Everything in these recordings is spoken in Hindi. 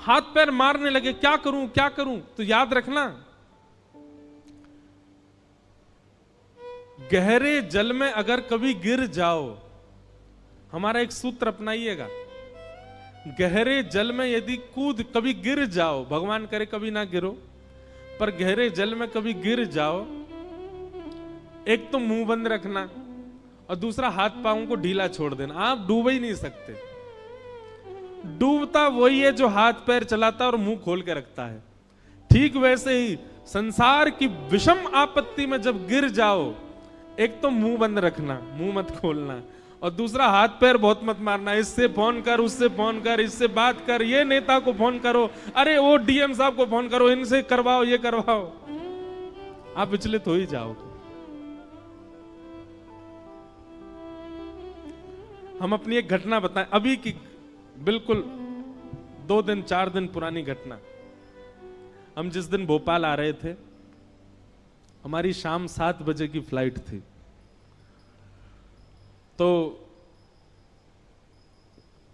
हाथ पैर मारने लगे, क्या करूं क्या करूं। तो याद रखना, गहरे जल में अगर कभी गिर जाओ, हमारा एक सूत्र अपनाइएगा, गहरे जल में यदि कूद कभी गिर जाओ, भगवान करे कभी ना गिरो, पर गहरे जल में कभी गिर जाओ, एक तो मुंह बंद रखना और दूसरा हाथ पांव को ढीला छोड़ देना। आप डूब ही नहीं सकते। डूबता वही है जो हाथ पैर चलाता और मुंह खोल के रखता है। ठीक वैसे ही संसार की विषम आपत्ति में जब गिर जाओ, एक तो मुंह बंद रखना, मुंह मत खोलना, और दूसरा हाथ पैर बहुत मत मारना। इससे फोन कर, उससे फोन कर, इससे बात कर, ये नेता को फोन करो, अरे वो डीएम साहब को फोन करो, इनसे करवाओ, ये करवाओ। आप विचलित हो ही जाओगे। हम अपनी एक घटना बताएं, अभी की बिल्कुल 2 दिन 4 दिन पुरानी घटना। हम जिस दिन भोपाल आ रहे थे, हमारी शाम 7 बजे की फ्लाइट थी। तो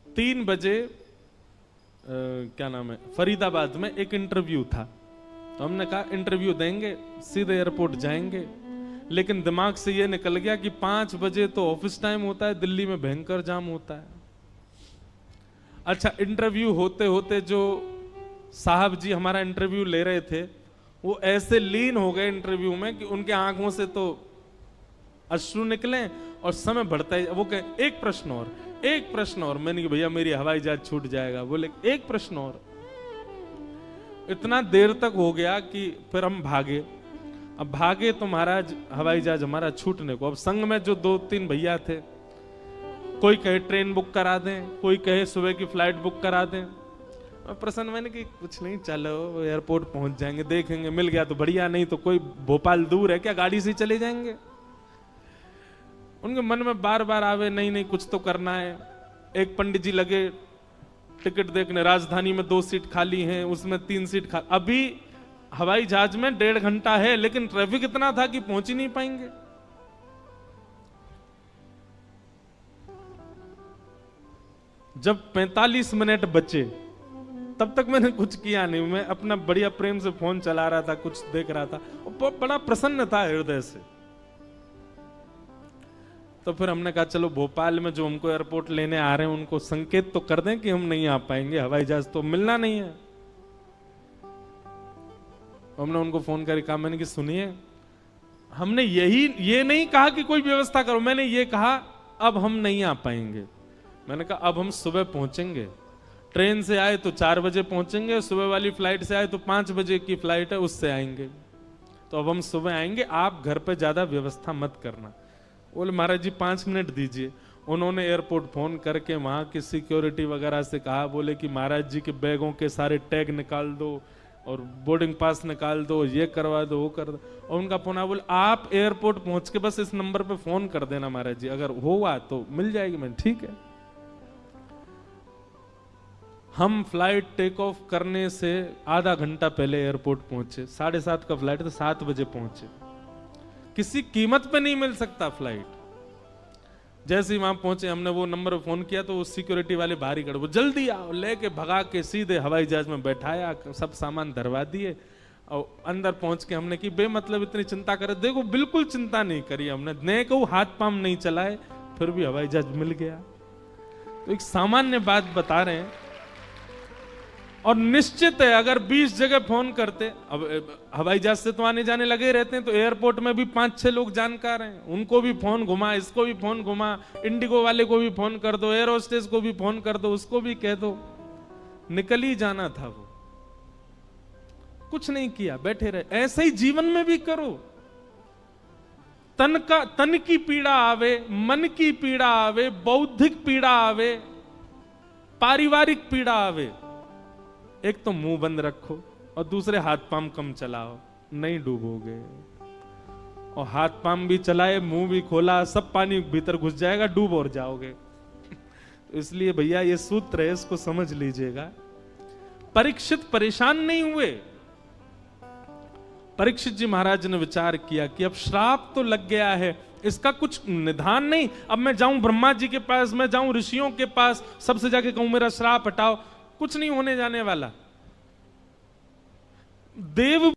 3 बजे क्या नाम है, फरीदाबाद में एक इंटरव्यू था। तो हमने कहा इंटरव्यू देंगे, सीधे एयरपोर्ट जाएंगे। लेकिन दिमाग से ये निकल गया कि 5 बजे तो ऑफिस टाइम होता है, दिल्ली में भयंकर जाम होता है। अच्छा, इंटरव्यू होते होते जो साहब जी हमारा इंटरव्यू ले रहे थे, वो ऐसे लीन हो गए इंटरव्यू में कि उनके आंखों से तो अश्रु निकले और समय बढ़ता है। वो कहे एक प्रश्न और, एक प्रश्न और। मैंने कहा भैया मेरी हवाई जहाज छूट जाएगा। बोले एक प्रश्न और। इतना देर तक हो गया कि फिर हम भागे। अब भागे तो महाराज हवाई जहाज हमारा छूटने को। अब संग में जो 2-3 भैया थे, कोई कहे ट्रेन बुक करा दें, कोई कहे सुबह की फ्लाइट बुक करा दें। और प्रसन्न मैंने कि कुछ नहीं, चलो एयरपोर्ट पहुंच जाएंगे, देखेंगे, मिल गया तो बढ़िया, नहीं तो कोई भोपाल दूर है क्या, गाड़ी से ही चले जाएंगे। उनके मन में बार बार आवे नहीं नहीं कुछ तो करना है। एक पंडित जी लगे टिकट देखने, राजधानी में 2 सीट खाली हैं, उसमें 3 सीट खाली। अभी हवाई जहाज में 1.5 घंटा है, लेकिन ट्रैफिक इतना था कि पहुंच ही नहीं पाएंगे। जब 45 मिनट बचे, तब तक मैंने कुछ किया नहीं। मैं अपना बढ़िया प्रेम से फोन चला रहा था, कुछ देख रहा था, और बड़ा प्रसन्न था हृदय से। तो फिर हमने कहा चलो भोपाल में जो हमको एयरपोर्ट लेने आ रहे हैं उनको संकेत तो कर दें कि हम नहीं आ पाएंगे, हवाई जहाज तो मिलना नहीं है। हमने उनको फोन करके कहा, मैंने कि सुनिए, हमने ये नहीं कहा कि कोई व्यवस्था करो, मैंने ये कहा अब हम नहीं आ पाएंगे। मैंने कहा अब हम सुबह पहुंचेंगे, ट्रेन से आए तो 4 बजे पहुंचेंगे, सुबह वाली फ्लाइट से आए तो 5 बजे की फ्लाइट है उससे आएंगे, तो अब हम सुबह आएंगे, आप घर पे ज्यादा व्यवस्था मत करना। बोले महाराज जी 5 मिनट दीजिए। उन्होंने एयरपोर्ट फोन करके वहां की सिक्योरिटी वगैरह से कहा, बोले कि महाराज जी के बैगों के सारे टैग निकाल दो और बोर्डिंग पास निकाल दो, ये करवा दो, वो कर दो। और उनका फोन आया, बोले आप एयरपोर्ट पहुंच के बस इस नंबर पे फोन कर देना महाराज जी, अगर हुआ तो मिल जाएगी। मैंने ठीक है। हम फ्लाइट टेक ऑफ करने से आधा घंटा पहले एयरपोर्ट पहुंचे। 7:30 का फ्लाइट था, 7 बजे पहुंचे। किसी कीमत पे नहीं मिल सकता फ्लाइट। जैसे ही वहां पहुंचे, हमने वो नंबर पे फोन किया तो वो सिक्योरिटी वाले बाहर ही खड़े, वो जल्दी आओ, लेके भगा के सीधे हवाई जहाज में बैठाया, सब सामान धरवा दिए और अंदर पहुंच के हमने की बेमतलब इतनी चिंता करे। देखो बिल्कुल चिंता नहीं करी हमने, ने को हाथ पांव नहीं चलाए, फिर भी हवाई जहाज मिल गया। तो एक सामान्य बात बता रहे हैं। और निश्चित है अगर 20 जगह फोन करते, अब हवाई जहाज से तो आने जाने लगे रहते हैं, तो एयरपोर्ट में भी 5-6 लोग जानकार हैं, उनको भी फोन घुमा, इसको भी फोन घुमा, इंडिगो वाले को भी फोन कर दो, एयर होस्टेस को भी फोन कर दो, उसको भी कह दो, निकल ही जाना था। वो कुछ नहीं किया, बैठे रहे। ऐसे ही जीवन में भी करो। तन की पीड़ा आवे, मन की पीड़ा आवे, बौद्धिक पीड़ा आवे, पारिवारिक पीड़ा आवे, एक तो मुंह बंद रखो और दूसरे हाथ पांव कम चलाओ, नहीं डूबोगे। और हाथ पांव भी चलाए, मुंह भी खोला, सब पानी भीतर घुस जाएगा, डूब और जाओगे। तो इसलिए भैया ये सूत्र है, इसको समझ लीजिएगा। परीक्षित परेशान नहीं हुए। परीक्षित जी महाराज ने विचार किया कि अब श्राप तो लग गया है, इसका कुछ निदान नहीं। अब मैं जाऊं ब्रह्मा जी के पास, मैं जाऊं ऋषियों के पास, सबसे जाके कहूं मेरा श्राप हटाओ, कुछ नहीं होने जाने वाला। देव